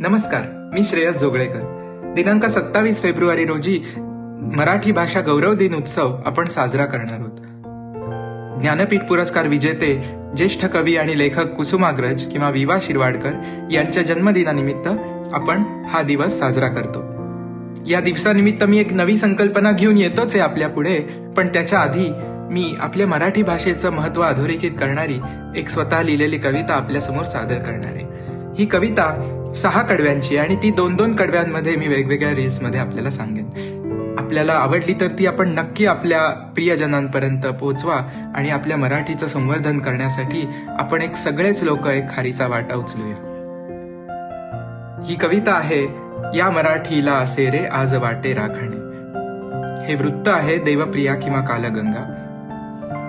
नमस्कार, मी श्रेयस जोगळेकर. दिनांक 27 फेब्रुवारी रोजी मराठी भाषा गौरव दिन उत्सव आपण साजरा करणार आहोत. ज्ञानपीठ पुरस्कार विजेते ज्येष्ठ कवी आणि लेखक कुसुमाग्रज किंवा विवा शिरवाडकर यांच्या जन्मदिनानिमित्त आपण हा दिवस साजरा करतो. या दिवसानिमित्त मी एक नवी संकल्पना घेऊन येतोच आहे आपल्या पुढे, पण त्याच्या आधी मी आपल्या मराठी भाषेचं महत्व अधोरेखित करणारी एक स्वतः लिहिलेली कविता आपल्यासमोर सादर करणार आहे. ही कविता 6 कडव्यांची आणि ती 2-2 कडव्यांमध्ये मी वेगवेगळ्या रील्समध्ये आपल्याला सांगेन. आपल्याला आवडली तर ती आपण नक्की आपल्या प्रियजनांपर्यंत पोहोचवा आणि आपल्या मराठीचं संवर्धन करण्यासाठी आपण सगळेच लोक एक खारीचा वाटा उचलूया. ही कविता आहे, या मराठीला असे रे आज वाटे राखणे. हे वृत्त आहे देवप्रिया किंवा कालगंगा.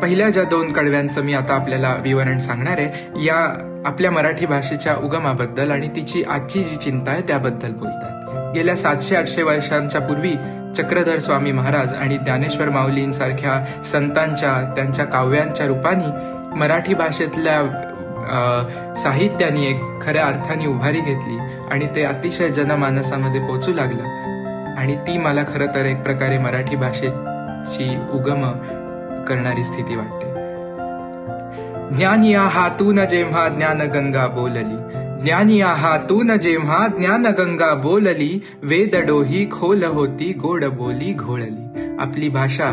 पहिल्या ज्या 2 कडव्यांचं मी आता आपल्याला विवरण सांगणार आहे, या आपल्या मराठी भाषेच्या उगमाबद्दल आणि तिची आजची जी चिंता आहे त्याबद्दल बोलतात. गेल्या 700-800 वर्षांच्या पूर्वी चक्रधर स्वामी महाराज आणि ज्ञानेश्वर माऊलींसारख्या संतांच्या त्यांच्या काव्यांच्या रूपाने मराठी भाषेतल्या साहित्याने एक खऱ्या अर्थाने उभारी घेतली आणि ते अतिशय जनमानसामध्ये पोहोचू लागलं. आणि ती मला खरं तर एक प्रकारे मराठी भाषेची उगम करणारी स्थिती वाटते. ज्ञान या हातून जेव्हा ज्ञानगंगा बोलली, ज्ञान या हातून जेव्हा ज्ञानगंगा बोलली, वेद डोही खोल होती गोड बोली घोळली. आपली भाषा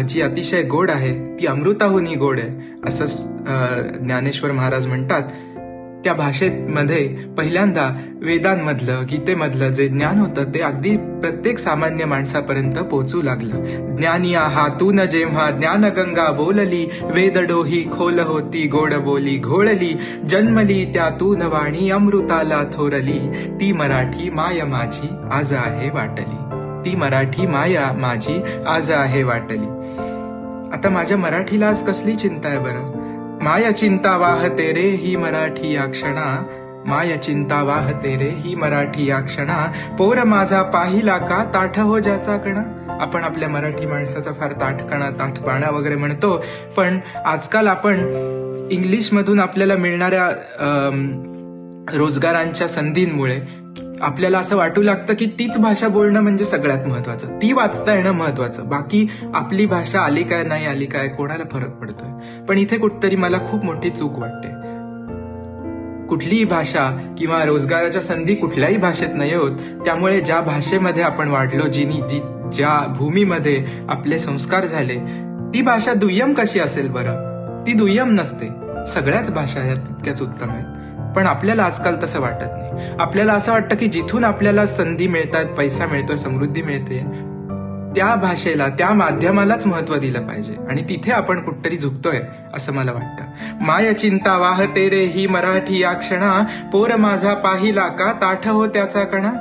जी अतिशय गोड आहे ती अमृताहूनही गोड आहे असं ज्ञानेश्वर महाराज म्हणतात. त्या भाषेमध्ये पहिल्यांदा वेदांमधलं गीतेमधलं जे ज्ञान होतं ते अगदी प्रत्येक सामान्य माणसापर्यंत पोहोचू लागलं. ज्ञान या हातून जेव्हा ज्ञानगंगा बोलली, वेद डोही खोल होती गोड बोली घोळली. जन्मली त्यातून वाणी अमृताला थोरली, ती मराठी माय माझी आज आहे वाटली. ती मराठी माया माझी आज आहे वाटली. आता माझ्या मराठीला आज कसली चिंता आहे बरं? माया चिंता वाहते रे ही मराठी या क्षणा, माया चिंता वाहते रे ही मराठी या क्षणा. पोर माझा पाहिला का ताठ हो ज्याचा कणा. आपण आपल्या मराठी माणसाचा फार ताठकणा ताठबाणा वगैरे म्हणतो, पण आजकाल आपण इंग्लिशमधून आपल्याला मिळणाऱ्या रोजगारांच्या संधींमुळे आपल्याला असं वाटू लागतं की तीच भाषा बोलणं म्हणजे सगळ्यात महत्वाचं, ती वाचता येणं महत्वाचं, बाकी आपली भाषा आली काय नाही आली काय कोणाला फरक पडतोय. पण इथे कुठतरी मला खूप मोठी चूक वाटते. कुठलीही भाषा किंवा रोजगाराच्या संधी कुठल्याही भाषेत नाही होत. त्यामुळे ज्या भाषेमध्ये आपण वाढलो, ज्या भूमीमध्ये आपले संस्कार झाले, ती भाषा दुय्यम कशी असेल बरं? ती दुय्यम नसते. सगळ्याच भाषा ह्या तितक्याच उत्तम आहेत. पण आपल्याला आजकाल तसं वाटत नाही. आपल्याला असं वाटतं की जिथून आपल्याला संधी मिळतात, पैसा मिळतोय, समृद्धी मिळते, त्या भाषेला, त्या माध्यमालाच महत्व दिलं पाहिजे आणि तिथे आपण कुठतरी झुकतोय असं मला वाटतं. माय चिंता वाहते रे ही मराठी या क्षणा, पोर माझा पाहिला का ताठ हो त्याचा कणा.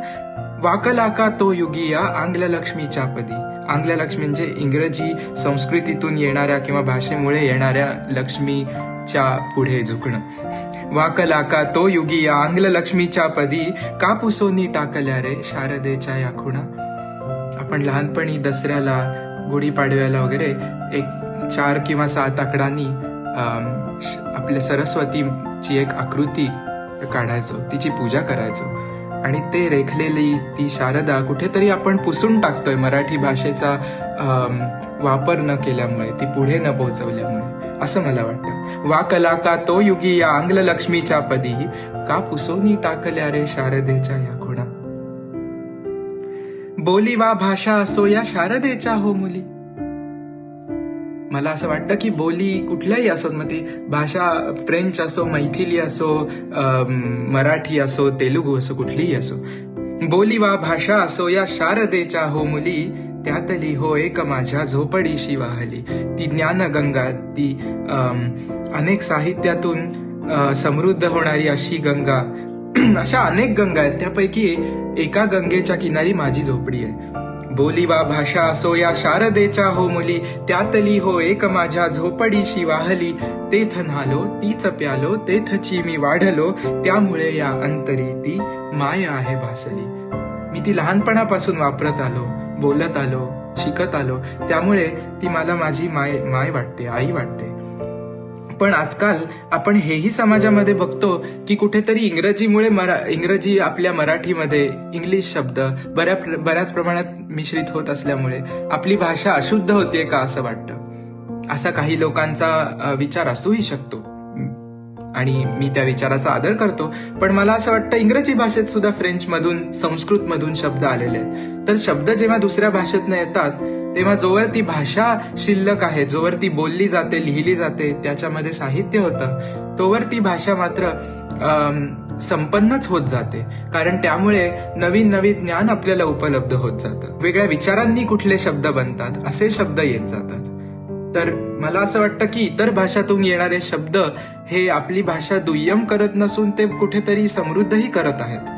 वाकला का तो युगिया आंग्ल लक्ष्मीच्या पदी. आंग्ल लक्ष्मी म्हणजे इंग्रजी संस्कृतीतून येणाऱ्या किंवा भाषेमुळे येणाऱ्या लक्ष्मीच्या पुढे झुकणं. वाकला का तो युगी या आंग्ल लक्ष्मीच्या पदी, का पुसोनी टाकल्या रे शारदेच्या या खुणा. आपण लहानपणी दसऱ्याला, गुढीपाडव्याला वगैरे एक 4 किंवा 7 आकडांनी आपल्या सरस्वतीची एक आकृती काढायचो, तिची पूजा करायचो आणि ते रेखलेली ती शारदा कुठेतरी आपण पुसून टाकतोय मराठी भाषेचा वापर न केल्यामुळे, ती पुढे न पोहोचवल्यामुळे, असं मला वाटतं. वाकला का तो युगी या आंग्ल लक्ष्मीच्या पदी, का पुसोनी टाकल्या रे शारदेच्या या खुणा. बोली वा भाषा असो या शारदेच्या हो मुली. मला असं वाटतं की बोली कुठल्याही असो, मग ती भाषा फ्रेंच असो, मैथिली असो, मराठी असो, तेलुगू असो, कुठलीही असो. बोली वा भाषा असो या शारदेच्या हो मुली, त्यातली हो एक माझ्या झोपडीशी वाहली. ती ज्ञानगंगा, ती अनेक साहित्यातून समृद्ध होणारी अशी गंगा, अशा अनेक गंगा आहेत, त्यापैकी एका गंगेच्या किनारी माझी झोपडी आहे. बोली वा भाषा असो या शारदेच्या हो मुली, त्यातली हो एक माझ्या झोपडीशी वाहली. तेथ न्हालो तीच प्यालो, तेथची मी वाढलो, त्यामुळे या अंतरी ती माया आहे भासली. मी ती लहानपणापासून वापरत आलो, बोलत आलो, शिकत आलो, त्यामुळे ती मला माझी माय वाटते, आई वाटते. पण आजकाल आपण हेही समाजामध्ये बघतो की कुठेतरी इंग्रजी आपल्या मराठीमध्ये इंग्लिश शब्द बऱ्याच प्रमाणात मिश्रित होत असल्यामुळे आपली भाषा अशुद्ध होतीये का असं वाटतं. असा काही लोकांचा विचार असूही शकतो आणि मी त्या विचाराचा आदर करतो. पण मला असं वाटतं इंग्रजी भाषेत सुद्धा फ्रेंचमधून, संस्कृतमधून शब्द आलेले आहेत. तर शब्द जेव्हा दुसऱ्या भाषेतनं येतात तेव्हा जोवर ती भाषा शिल्लक आहे, जोवर ती बोलली जाते, लिहिली जाते, त्याच्यामध्ये साहित्य होतं, तोवर ती भाषा मात्र संपन्नच होत जाते. कारण त्यामुळे नवीन नवीन ज्ञान आपल्याला उपलब्ध होत जातं. वेगळ्या विचारांनी कुठले शब्द बनतात असे शब्द येत जातात. तर मला असं वाटतं की इतर भाषातून येणारे शब्द हे आपली भाषा दुय्यम करत नसून ते कुठेतरी समृद्धही करत आहेत.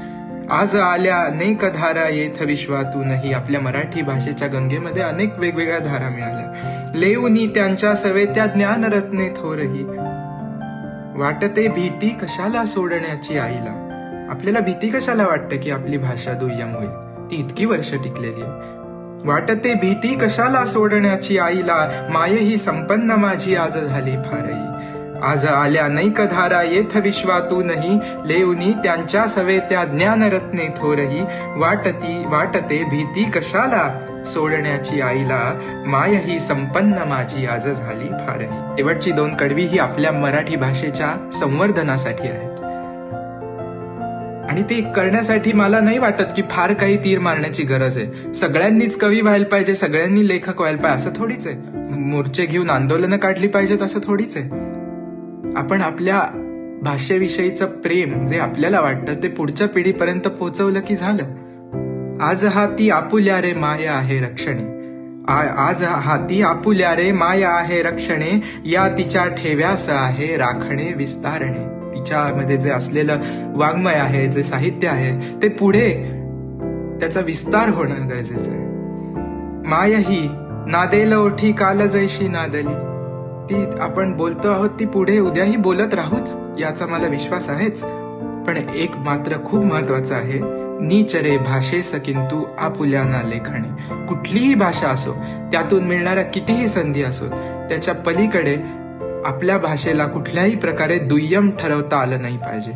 आज आल्या अनेक धारा येथ विश्वातूनही आपल्या मराठी भाषेच्या गंगेमध्ये अनेक वेगवेगळ्या धारा मिळाल्या. लेऊनी त्यांच्या सवेत्या ज्ञानरत्ने थोरही, वाटते भीती कशाला सोडण्याची आईला. आपल्याला भीती कशाला वाटते की आपली भाषा दुय्यम होईल, ती इतकी वर्ष टिकलेली आहे. वाटते भीती कशाला सोडण्याची आईला, माय ही संपन्न माझी आज झाली फारही. आज आल्या नैक धारा येथ विश्वातूनही, लेऊनी त्यांच्या सवेत्या ज्ञानरत्ने थोरही. वाटते भीती कशाला सोडण्याची आईला, माय ही संपन्न माझी आज झाली फारही. शेवटची 2 कडवी ही आपल्या मराठी भाषेच्या संवर्धनासाठी आहेत. आणि ते करण्यासाठी मला नाही वाटत की फार काही तीर मारण्याची गरज आहे. सगळ्यांनीच कवी व्हायला पाहिजे, सगळ्यांनी लेखक व्हायला पाहिजे असं थोडीच आहे. मोर्चे घेऊन आंदोलनं काढली पाहिजेत असं थोडीच आहे. आपण आपल्या भाषेविषयीचं प्रेम जे आपल्याला वाटतं ते पुढच्या पिढीपर्यंत पोहोचवलं की झालं. आज हाती आपुल्या रे माया आहे रक्षणे, आज हाती आपुल्या रे माया आहे रक्षणे, या तिच्या ठेव्यास आहे राखणे विस्तारणे. तिच्यामध्ये जे असलेलं वाङ्मय आहे, जे साहित्य आहे, ते पुढे त्याचा विस्तार होणं गरजेचं आहे. माय ही नादेल ओठी काल जैशी नादली, ती आपण बोलतो आहोत ती पुढे उद्याही बोलत राहूच याचा मला विश्वास आहेच. पण एक मात्र खूप महत्वाचं आहे, नीचरे भाषेस किंतु आपुल्याना लेखणे. कुठलीही भाषा असो, त्यातून मिळणाऱ्या कितीही संधी असोत, त्याच्या पलीकडे आपल्या भाषेला कुठल्याही प्रकारे दुय्यम ठरवता आलं नाही पाहिजे.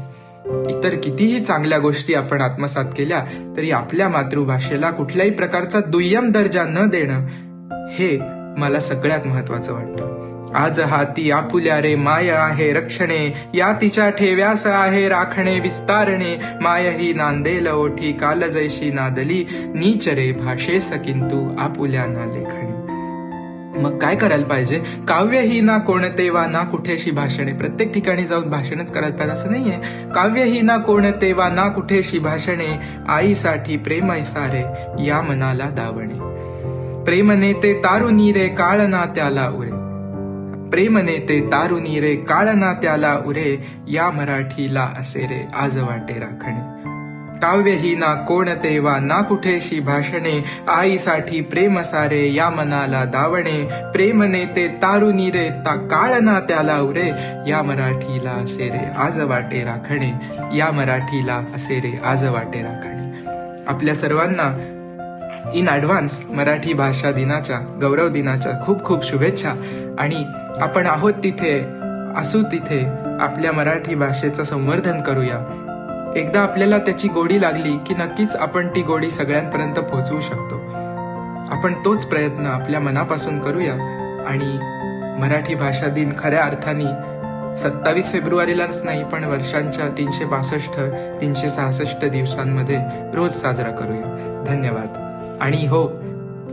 इतर कितीही चांगल्या गोष्टी आपण आत्मसात केल्या तरी आपल्या मातृभाषेला कुठल्याही प्रकारचा दुय्यम दर्जा न देणं हे मला सगळ्यात महत्वाचं वाटतं. आज हाती आपुल्या रे माया आहे रक्षणे, या तिच्या ठेव्यास आहे राखणे विस्तारणे. माय ही नांदेल ओठी काल जैशी नादली, नीचरे भाषेस किंतु आपुल्या ना लेखणे. मग काय करायला पाहिजे? काव्य ही ना कोणते वा ना कुठेशी भाषणे. प्रत्येक ठिकाणी जाऊन भाषणच करायला पाहिजे असं नाहीये. काव्य ही ना कोणते वा ना कुठेशी भाषणे, आईसाठी प्रेम सारे या मनाला दावणे. प्रेम नेते तारुनी रे काळ ना त्याला उरे, प्रेम नेते तारुनी रे काळ ना त्याला उरे, या मराठीला असे रे आज वाटे राखणे. काव्य ही ना कोणते वा ना कुठेशी भाषणे, आईसाठी प्रेम सारे या मनाला दावणे. प्रेम नेते तारुनी रे काळ ना त्याला उरे, या मराठीला असे रे आज वाटे राखणे. या मराठीला असे रे आज वाटे राखणे. आपल्या सर्वांना इन ॲडव्हान्स मराठी भाषा दिनाच्या, गौरव दिनाच्या खूप खूप शुभेच्छा. आणि आपण आहोत तिथे, असू तिथे आपल्या मराठी भाषेचं संवर्धन करूया. एकदा आपल्याला त्याची गोडी लागली की नक्कीच आपण ती गोडी सगळ्यांपर्यंत पोहोचवू शकतो. आपण तोच प्रयत्न आपल्या मनापासून करूया आणि मराठी भाषा दिन खऱ्या अर्थाने 27 फेब्रुवारीलाच नाही पण वर्षांच्या 365 दिवसांमध्ये रोज साजरा करूया. धन्यवाद. आणि हो,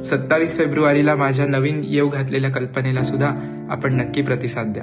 27 फेब्रुवारीला माझ्या नवीन येऊ घातलेल्या कल्पनेला सुद्धा आपण नक्की प्रतिसाद द्या.